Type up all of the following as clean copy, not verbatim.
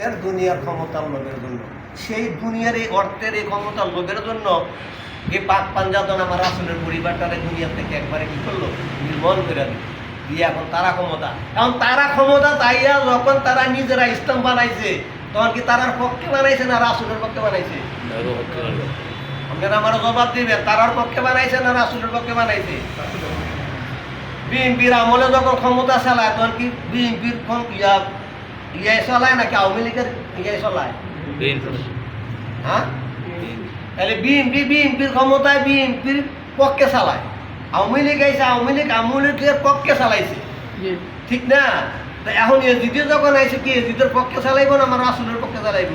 এর দুনিয়ার ক্ষমতার লোভের জন্য, সেই দুনিয়ার এই অর্থের এই ক্ষমতার লোভের জন্য এই পাক পাঞ্জাতন আমার রাসূলের পরিবারটারে দুনিয়া থেকে একবারে কি করলো, নির্মূল করে দিল। দিয়ে এখন তারা ক্ষমতা তাইয়া যখন তারা নিজেরা ইসলাম বানাইছে, তখন কি তারার পক্ষে বানাইছে না রাসূলের পক্ষে বানাইছে? আপনারা আমার জবাব দিবেন, তারার পক্ষে বানাইছে না রাসূলের পক্ষে বানাইছে? বিএনপির আমলে যখন ক্ষমতা চালায় তখন কি বিএনপির ইয়ে চালায় নাকি আওয়ামী লীগের ইয়ে চালায়? হ্যাঁ, তাহলে বিএনপির ক্ষমতায় বিএনপির পক্ষে চালায়, আওয়ামী লীগ আইসে আওয়ামী লীগের পক্ষে চালাইছে, ঠিক না? এখন এজিদের যখন আইসে কি এজিদের পক্ষে চালাইব না আমার রাসূলের পক্ষে চালাইব?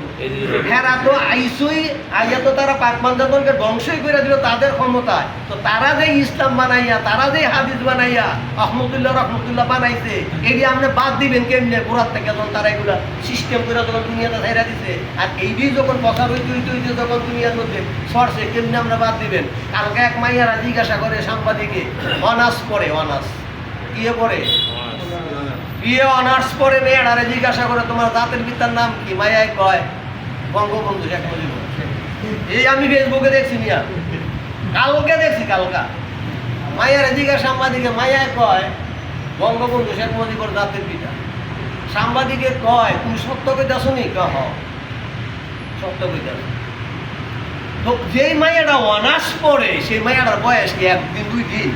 হেরা তো আইসই আইয়া তো তারা পাক পাঞ্জাতনকে ধ্বংসই করে দিল তাদের ক্ষমতায়। তো তারা যে ইসলাম বানাইয়া, তারা যে হাদিস বানাইয়া রহমতুল্লাহ বানাইছে, এটি আপনি বাদ দিবেন কেমনে? গোড়ার থেকে যখন তারা এগুলা সিস্টেম করে যখন দুনিয়াতে ছাইরা দিছে, আর এইটি যখন প্রচার হইতে যখন দুনিয়ার মধ্যে সরছে, কেমনে আমরা বাদ দিবেন? কালকে এক মাইয়ারা জিজ্ঞাসা করে সাংবাদিকে, অনার্স পড়ে, অনার্স কিয়ে পড়ে, বিএ অনার্স পড়ে, মেয়েরারে জিজ্ঞাসা করে তোমার জাতির পিতার নাম কি? মায়ায় কয় বঙ্গবন্ধু শেখ মুজিবুর। এই আমি ফেসবুকে দেখছি মিয়া, কালকে দেখছি, কালকা মায়ারে জিজ্ঞাসা সাংবাদিকে, মায়ায় কয় বঙ্গবন্ধু শেখ মুজিবুর জাতির পিতা। সাংবাদিকে কয় তুমি সত্য কইতাছ নি? কহ সত্য কইতাছ। তো যেই মাইয়াটা অনার্স পড়ে সেই মাইয়াটার বয়স কি একদিন দুই দিন?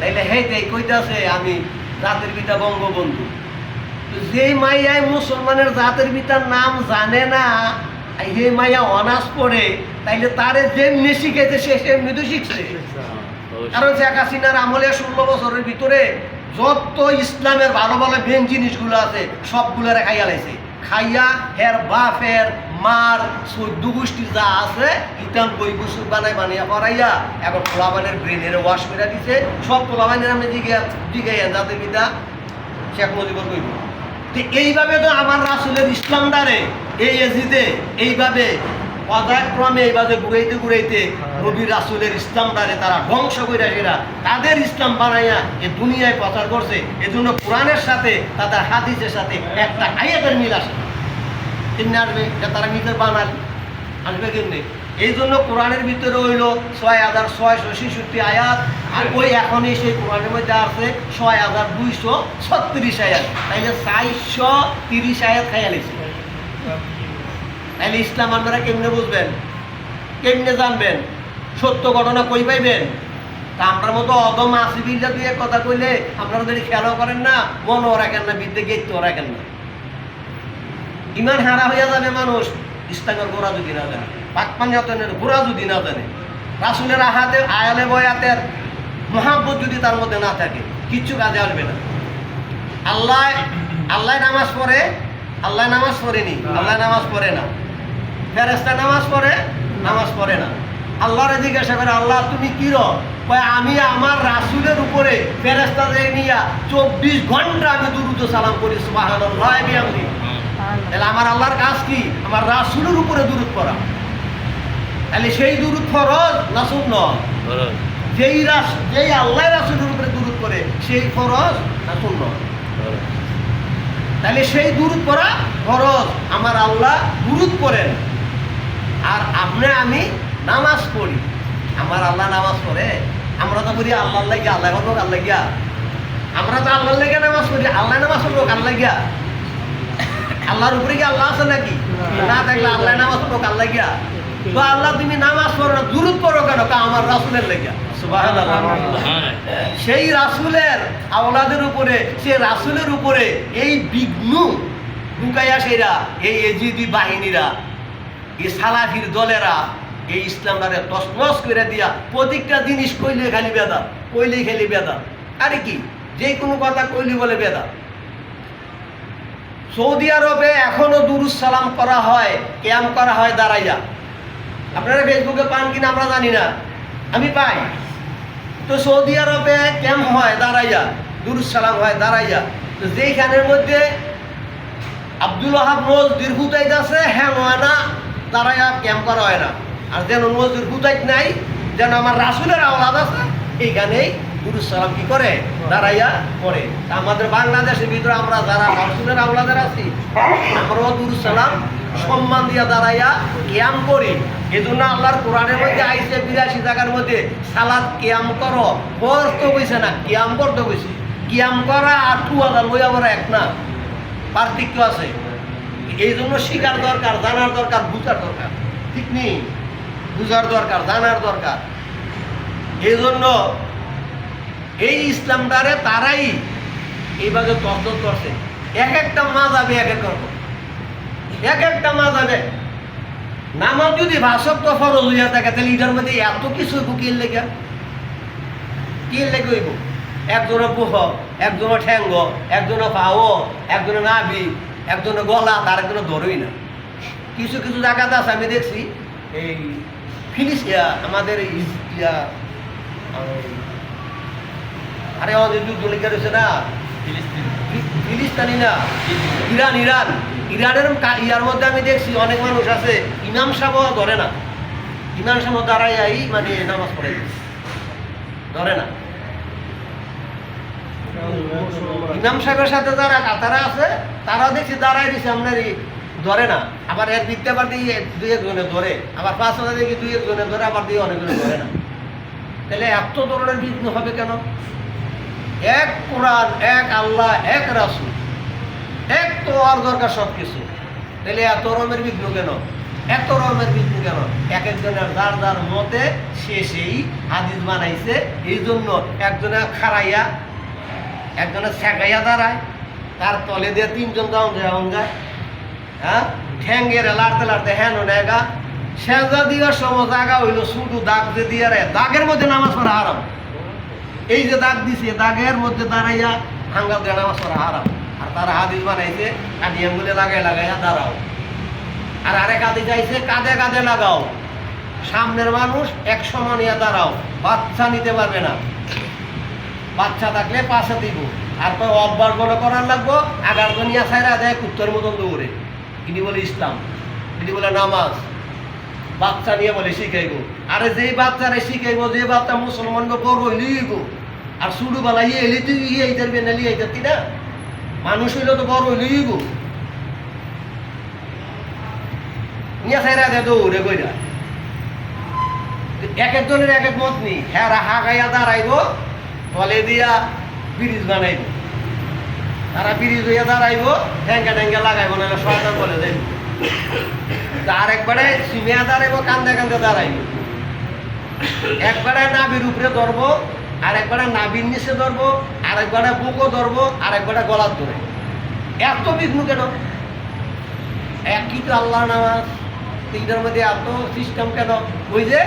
তাইলে হেই কইতাছে আমি জাতির পিতা বঙ্গবন্ধু। তো যেই মাইয়ায় মুসলমানের জাতির পিতার নাম জানে না, এই মাইয়া অনার্স পড়ে, তাইলে তারে যেমনি শিখেছে সে সেমনি তো শিখছে। কারণ শেখ হাসিনার আমলে 16 বছরের ভিতরে যত ইসলামের ভালো ভালো মেন জিনিসগুলো আছে সবগুলো খাইয়া লাইছে। খাইয়া হের বাপের মার 14 গোষ্ঠী যা আছে ইতাম বই বুসুক বানাইয়া পড়াইয়া এখন পোলাবানের ব্রেনের ওয়াশ করে দিছে। সব পোলাবানের আমি জিগাইয়া জাতির পিতা শেখ মুজিবুর কইব। তো এইভাবে তো আমার রাসূলের ইসলাম দ্বারে এই এজিদে এইভাবে পর্যায়ক্রমে এইভাবে ঘুরাইতে নবীর রাসূলের ইসলাম দ্বারে তারা ধ্বংস করে সেরা তাদের ইসলাম বানাইয়া এই দুনিয়ায় প্রচার করছে। এজন্য কোরআনের সাথে তাদের হাদিসের সাথে একটা আয়াতের মিল আসে। কেমনি আসবে? তারা নিজের বানালি আসবে কেমনি? এই জন্য কোরআনের ভিতরে হইল 6666 আয়াত, আর ওই এখনই সেই কোরআনের মধ্যে আছে 6236 আয়াত। তাইলে 430 আয়াত খাইয়া লিখছে। তাইলে ইসলাম আপনারা কেমনে বুঝবেন, কেমনে জানবেন, সত্য ঘটনা কই পাইবেন? তা আপনার মতো অদম আসিবিল্লা দুই এক কথা কইলে আপনারা যদি খেয়ালও করেন না, মনও রাখেন না, বিদ্যে গেইতেও রাখেন না, ইমান হারা হইয়া যাবে মানুষ। ইসলামের গোড়া যদি না জানে, পাক পাঞ্জাতনের গোড়া যদি না জানে, রাসূলের আহাতে আয়ালে বয়াতের মহাব্বত যদি তার মধ্যে না থাকে, কিচ্ছু কাজে আসবে না। আল্লাহ নামাজ পড়ে, আল্লাহ নামাজ পড়েনি, আল্লাহ নামাজ পড়ে না। ফেরেশতা নামাজ পড়ে না। আল্লাহরে জিজ্ঞাসা করে, আল্লাহ তুমি কি কয় আমি আমার রাসূলের উপরে ফেরেশতাদের নিয়া 24 ঘন্টা আমি দুরূদ ও সালাম করি। সুবহানাল্লাহ বিহামদি। তাহলে আমার আল্লাহর কাজ কি? আমার রাসূলের উপরে দুরূদ পড়া। তাহলে সেই দুরূদ ফরজ না সুন্নাত? যেই আল্লাহ রাসূলের উপরে দুরূদ করে সেই ফরজ না সুন্নাত? তাহলে সেই দুরূদ পড়া ফরজ। আমার আল্লাহ দুরূদ পড়েন, আর আমি নামাজ পড়ি। আমার আল্লাহ নামাজ পড়ে, আমরা তো বলি আল্লাহ লাগিয়া, আল্লাহ হোক আল্লাহ গিয়া। আমরা তো আল্লাহ লেগে নামাজ পড়ি, আল্লাহ নামাজ হোক আল্লাহ গিয়া। আল্লাহর উপরে কি আল্লাহ আছে নাকি? না থাকলে আল্লাহ নামাজ হোক আল্লাহ গিয়া। তো আল্লাহ তুমি নামাজ পড়ো না, দুরূদ পড়ো কেন? আমার রাসূলের লাগিয়া। সুবহানাল্লাহ। সেই রাসূলের আওলাদের উপরে, সে রাসূলের উপরে এই বিঘ্ন ঢুকাইয়া সেরা এই এজিদি বাহিনীরা, এই সালাফির দলেরা এই ইসলামটারে তছনছ করে দিয়া প্রত্যেকটা জিনিস কইলে খালি বেদাত, কইলেই খালি বেদাত। আরে কি যে কোনো কথা কইলি বলে বেদাত। সৌদি আরবে এখনো দুরূদ সালাম করা হয়, কিয়াম করা হয় দাঁড়াইয়া। আপনারা ফেসবুকে পান কিনা আমরা জানি না, আমি পাই। তো সৌদি আরবে ক্যাম্প হয় দাঁড়াইয়া, দুরূদ সালাম হয় দাঁড়াইয়া। তো যেইখানের মধ্যে আব্দুল ওয়াহাব মসজিদ হুতাইত আছে, হ্যাঁ হয় না দাঁড়াইয়া ক্যাম্প করা হয় না। আর যেন মসজিদ হুতাইত নাই, যেন আমার রাসূলের আওলাদ আছে, এইখানেই দুরুদ সালাম কি করে দাঁড়াইয়া করে। আমাদের বাংলাদেশের ভিতরে আমরা যারা রাসূলের আওলাদের আছি আমরাও দুরুদ সালাম সম্মান দিয়া দাঁড়াইয়া কিয়াম করি। এজন্য আল্লাহর কোরআনের মধ্যে আইছে ৮২ জায়গার মধ্যে সালাত কিয়াম করো, পড়তে কইছে না কিয়াম করতে কইছে। কিয়াম করা আর টুয়ালা লইয়া বড় এক না, পার্থক্য আছে। এই জন্য শিকার দরকার, জানার দরকার, বুঝার দরকার, ঠিক নেই? বুঝার দরকার, জানার দরকার। এই জন্য এই ইসলামটারে তারাই এইভাবে তসদত করছে। এক একটা মাযহাবে এক এক রকম, এক একটা মাযহাবে নামাজ যদি ভাষক তো ফরজ হইয়া থাকে তাহলে এটার মধ্যে এত কিছু হইব কি লেগে, কি লেগে হইব? একজনের বুহ, একজনের ঠ্যাঙ্গ, একজনের পাও, একজনের নাভি, একজনের গলা, তার একজনের ধরই না। কিছু কিছু জায়গাতে আছে আমি দেখছি এই আমাদের আরে আমাদের যুদ্ধ লেগে রয়েছে না, ফিলিস্তিনি না, ইরান ইরান ইরানের ইয়ার মধ্যে আমি দেখছি অনেক মানুষ আছে ইমাম সাহেব ধরে না, ইমাম সাহেব দাঁড়াই মানে নামাজ পড়ে ধরে না। ইমাম সাহেবের সাথে যারা কাতারা আছে তারা দেখছি দাঁড়াই দিচ্ছে আপনার ধরে না। আবার এর দিতে আবার দিয়ে দুই একজনে ধরে, আবার ৫ দেখি দুই একজনে ধরে, আবার দিয়ে অনেকজনে ধরে না। তাহলে এত ধরনের বিঘ্ন হবে কেন? এক কোরআন, এক আল্লাহ, এক রাসূল, এক তো আর দরকার সব কিছু। তাহলে এত রকমের বিঘ্ন কেন? এত রকমের বিঘ্ন কেন? এক একজনের যার যার মতে সে সেই হাদিস বানাইছে। এই জন্য একজনে খাড়াইয়া, একজনে ছেঁকাইয়া দাঁড়ায়, তার তলে দিয়ে ৩ জন যাওয়া যায়। হ্যাঁ, ঠ্যাঙ্গের লাড়তে লাড়তে হ্যাঁ নেগা সেজা দিয়ার সময় জায়গা হইলো শুধু দাগ যে দিয়ে দাগের মধ্যে নামাজ পড়া হারাম। এই যে দাগ দিছে দাগের মধ্যে দাঁড়াইয়া হাঙ্গাল দিয়ে নামাজ পড়া হারাম। আর তারা হাদিস বানাইছে কাঁদিয়াঙ্গুলে লাগাইয়া দাঁড়াও। আর আরেক হাদিস আইছে কাঁধে কাঁধে লাগাও, সামনের মানুষ এক সমান ইয়া দাঁড়াও, বাচ্চা নিতে পারবে না, বাচ্চা থাকলে পাশে দিব। আর অভ্যাস বলে করার লাগবো, আগার দুনিয়া ছাইরা দেয় কুত্তর মতন দৌড়ে। ইনি বলে ইসলাম, ইনি বলে নামাজ। বাচ্চা নিয়ে বলে শিখাইব। আরে যেই বাচ্চারে শিখাইব, যে বাচ্চা মুসলমানকে বড় হইলিব, আর ছোটবেলা এলি তুই এই যাবি না লিয়ে যাতি না, মানুষ হইলে তো বড় হইলিব। নিয়ে ছাইরা দেয় দৌড়ে কইরা। এক একজনের এক এক মত নি। হ্যাঁ হা গাইয়া দাঁড়াইব, তলে দিয়া ব্রিজ বানাইব, তারা ব্রিজ হইয়া দাঁড়াইব, ঠ্যাঙ্গা ঠ্যাঙ্গা লাগাইব, নাহলে শয়তান বলে যাইব। আর একবারে সিমিয়া দাঁড়াইব, কান্দে কান্দে দাঁড়াইব। একবারে নাভির উপরে ধরবো, আর একবারে নাভির নিচে ধরবো, আর একবারে বুকও ধরবো, আর একবারে গলার ধরে। এত বিঘ্ন কেন? একই তো আল্লাহ নামাজ, তিনটার মধ্যে এত সিস্টেম কেন? ওই যে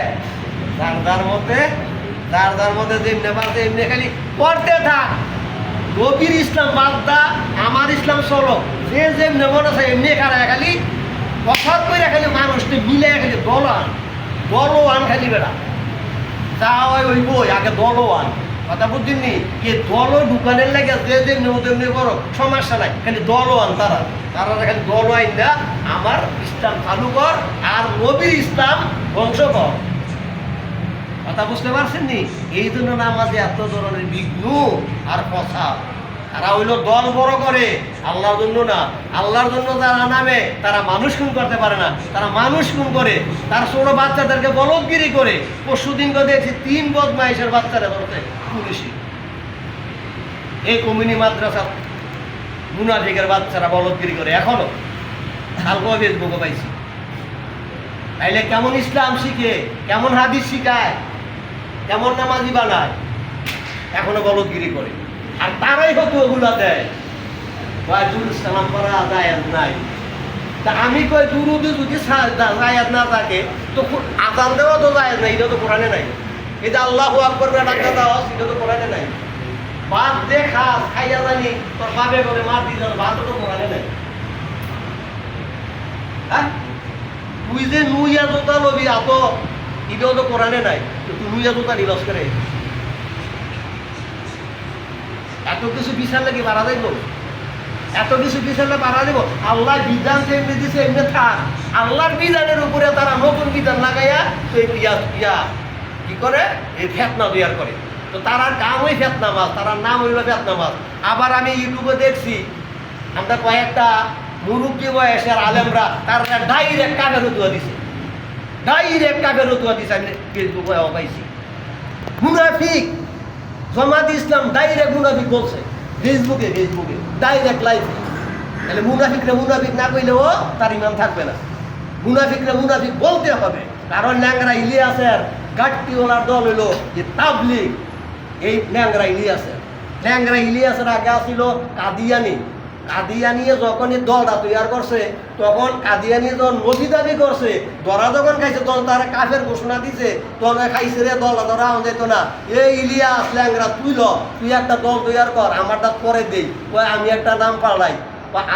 যার মধ্যে যেমনি পারছে এমনি খালি পড়তে থাক। নবীর ইসলাম বাদ দা, আমার ইসলাম চলো, যে যেমনি মনে আছে এমনি খালি কথা করে খালি মানুষকে মিলে খালি দলওয়ান খালি বেড়া যা হয় ওই বই আগে দলওয়ান। কথা বুঝিনি কি দল দোকানের লাগে যে যেমনি তেমনি করো, সমস্যা নাই, খালি দলওয়ান। তারা খালি দলওয়ান না, আমার ইসলাম চালু কর আর নবীর ইসলাম ধ্বংস কর। কথা বুঝতে পারছেন নি? এই জন্য নামাজে এত ধরনের বিঘ্ন আর কথা। তারা হইলো দল বড় করে, আল্লাহর জন্য না। আল্লাহর জন্য যারা নামে তারা মানুষ খুন করতে পারে না, তারা মানুষ খুন করে, তার ছোট বাচ্চাদেরকে বলদগিরি করে। পরশুদিন দেখছি ৩ বদমাইশের বাচ্চারা ধরতে পুলিশি। এই কমিউনি মাদ্রাসা মুনাফিকের বাচ্চারা বলদগিরি করে এখনো, কালকেও ফেসবুকে পাইছি। তাইলে কেমন ইসলাম শিখে, কেমন হাদিস শিখায়, কেমন নামাজি বানায়, এখনো বলদগিরি করে। আর তারাই হয়তো ওগুলা দেয়, সালাম করা জায়েজ নাই। তা আমি কই দুরুদে যদি জায়েজ না থাকে তো আযান দেওয়া তো জায়েজ নাই, এটা তো কোরআনে নাই। এই যে আল্লাহু আকবার ডাকা দেওয়া, এটা তো কোরআনে নাই। ভাত দে খাস, খাইয়া জানি তোর বাবে করে মার দিয়ে যাবে, ভাত তো কোরআনে নাই। হ্যাঁ, তুই যে নুইয়া জোতা লবি আত, এটাও তো কোরআনে নাই। তুই নুইয়া জোতা নিলস করে এত কিছু বিচার লাগে বাড়া যাইব, এত কিছু বিচারলে বাড়া দেব। আল্লাহ বিধান এমনি দিছে এমনি থাক। আল্লাহর বিধানের উপরে তারা নতুন বিধান লাগাইয়া তো ইয়া কি করে, এই ফেতনা তৈয়ার করে। তো তো তারার কাম ওই ফেত নামাজ, তারার নাম হইল ফেত নামাজ। আবার আমি ইউটিউবে দেখছি আমরা কয়েকটা মুরুব্বী বয়সের আলেমরা তারা ডাইরেক্ট কাফের উতুয়া দিছে, ডাইরেক্ট কাফের উতুয়া দিছে। আমি ফেসবুকে পাইছি মুনাফিক, জামাত ইসলাম ডাইরেক্ট মুনাফিক বলছে ফেসবুকে ডাইরেক্ট লাইভ। তাহলে মুনাফিকরা মুনাফিক না কইলেও তার ইমান থাকবে না, মুনাফিকরা মুনাফিক বলতে হবে। কারণ ল্যাংরা ইলিয়াসের গাট্টিওয়ালার দল হইল যে তাবলিগ, এই ল্যাংরা ইলিয়াসের আগে আসছিল কাদিয়ানি। কাদিয়ানিয়ে যখন এই দলটা তৈরি করছে তখন কাদিয়ানি যখন নদী দাবি করছে, ধরা যখন খাইছে তখন তারা কাফের ঘোষণা দিছে, তখন খাইছে রে দলটা ধরা যেত না। এই ইলিয়াস ল্যাংরা তুই একটা দল তৈরি কর, আমারটা পরে দেই, আমি একটা নাম পাল্টাই,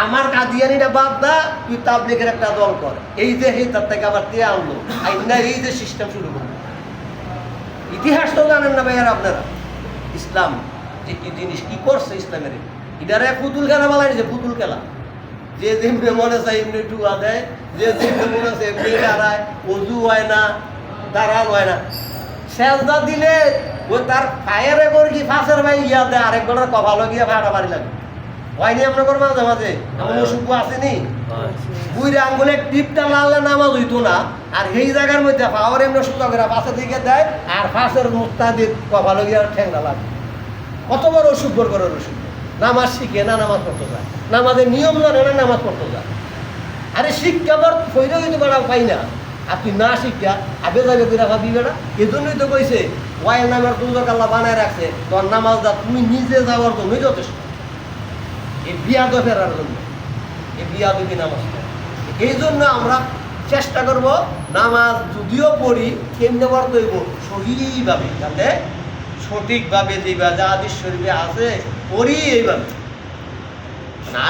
আমার কাদিয়ানিটা বাদ দা, তুই তাবলিগের একটা দল কর। এই যে তার থেকে আবার দিয়ে আনলো এই যে সিস্টেম শুরু করলো। ইতিহাস তো জানেন না ভাইয়ার আপনারা, ইসলাম যে কি জিনিস কি করছে ইসলামের, এটারে পুতুল খেলা বলা নিয়েছে, পুতুল খেলা। যে যেমনি মনে চায় এমনি টুয়া দেয়, যে যেমনি মনে চায় এমনি দাঁড়ায়, অজু হয় না, দাঁড়ান হয় না। সেজদা দিলে ওই তার ফায়ারে করে কি ফাঁসের ভাই ইয়া দেয়, আরেকজনের কপালও গিয়ে ফাটাফাড়ি লাগে। হয়নি আপনার মাঝে মাঝে এমন অসুখ আসেনি? বুড়ি আঙ্গুলে টিপটা লাললে নামাজ হইতো না, আর এই জায়গার মধ্যে পাওয়ার এমনি সুযোগ করে পাশের দিকে দেয়, আর ফাঁসের মুক্তা দিয়ে কপালও গিয়ে ঠেঙ্গা লাগে। কত বড় অসুখ করে অসুখ। নামাজ শিখে না নামাজ পড়তে যায়, নামাজের নিয়ম জানে না নামাজ পড়তে যায়। আরে শিক্ষা আবার ফৈরা হইতে পারা পাই না, আর তুই না শিক্ষা আগে যাবে তুই রাখা দিবে না। এই জন্যই তো কইছে ওয়াইল নামের দুজক আল্লাহ বানায় রাখছে, তোর নামাজ দা তুমি নিজে যাওয়ার জন্যই যথেষ্ট। এই বিয়াদ ফেরার জন্য, এই বিয়াদি নামাজ। এই জন্য আমরা চেষ্টা করব নামাজ যদিও পড়ি কেমনে পড়তে হইব সহিভাবে, যাতে সঠিকভাবে যেভাবে যা হাদিস শরীফে আছে পড়ি এইভাবে।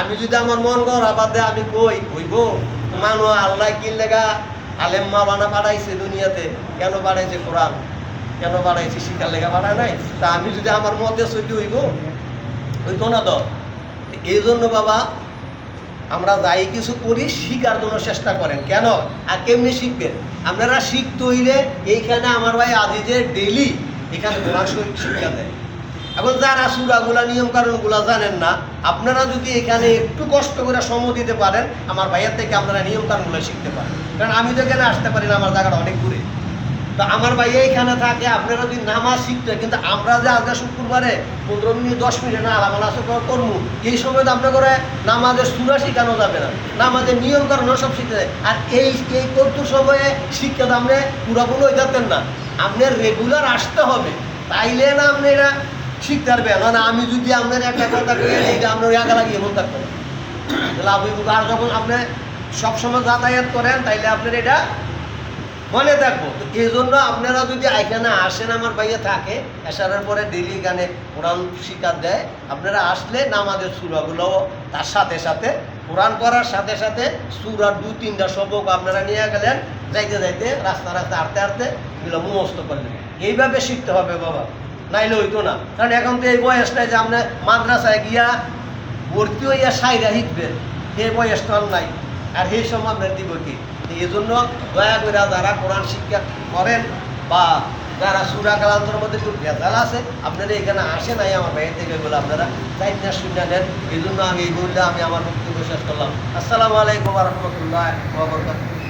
আমি যদি আমার মন কর আবার আমি কই হইব মানুষ আল্লাহ কি লেগা আলেম মাওলানা পাঠাইছে দুনিয়াতে, কেন পাঠাইছে কোরআন, কেন পাঠাইছে শিক্ষার লেগা পাঠায় নাই, তা আমি যদি আমার মতে সত্যি হইতো না তো। এই জন্য বাবা আমরা যাই কিছু করি শিখার জন্য চেষ্টা করেন। কেন আর কেমনি শিখবেন আপনারা? শিখতে হইলে এইখানে আমার ভাই আজিজের ডেইলি এখানে কোরআন শরীফ শিক্ষা দেয়। এখন যারা সূরাগুলা নিয়ম কানুনগুলা জানেন না, আপনারা যদি এখানে একটু কষ্ট করে সময় দিতে পারেন আমার ভাইয়ের থেকে আপনারা নিয়ম কানুনগুলো শিখতে পারেন। কারণ আমি তো এখানে আসতে পারি না, আমার জায়গাটা অনেক দূরে। তো আমার ভাইয়া এখানে থাকে, আপনারা যদি নামাজ শিখতে, কিন্তু আমরা যে আজকে শুক্রবারে 15 মিনিট 10 মিনিট না আলাপ আলোচনা করবো, এই সময় তো আপনার করে নামাজের সূরা শিখানো যাবে না, নামাজের নিয়ম কানুন সব শিখতে যায়। আর এই করতুর সময়ে শিক্ষাটা আপনি পুরোপুরি হয়ে যেতেন না, আপনার রেগুলার আসতে হবে, তাইলে না আপনি এটা শিখতে পারবেন। না আমি যদি আপনার একটা কথা কই এইটা আপনার একা লাগিয়ে মন থাকবে না, তাহলে আপনি আর যখন আপনি সবসময় যাতায়াত করেন তাইলে আপনার এটা মনে থাকবো। তো এই জন্য আপনারা যদি এখানে আসেন, আমার ভাইয়া থাকে এসারের পরে ডেলি এখানে কোরআন শিক্ষা দেয়, আপনারা আসলে নামাজের সূরাগুলো তার সাথে সাথে কোরআন করার সাথে সাথে সূরার 2-3টা সবক আপনারা নিয়ে গেলেন, যাইতে যাইতে রাস্তা হাঁটতে হাঁটতে এগুলো মুখস্থ করলেন। এইভাবে শিখতে হবে বাবা, নাইলে হইতো না। কারণ এখন তো এই বয়সটাই যে আপনার মাদ্রাসায় গিয়া ভর্তি হইয়া সাইরা শিখবেন, এই বয়সটা নাই। আর সেই সময় আপনার দিব কি? এই জন্য দয়া করে যারা কোরআন শিক্ষা করেন বা যারা সূরা কালান্তর মধ্যে একটু ভেজাল আছে, আপনারা এখানে আসে নাই আমার ভাইয়ের থেকে বলে আপনারা চাই না শুনে নেন। এই জন্য আমি এই বললে আমি আমার বক্তব্য শেষ করলাম। আসসালামু আলাইকুম ওয়া রাহমাতুল্লাহি ওয়া বারাকাতুহু।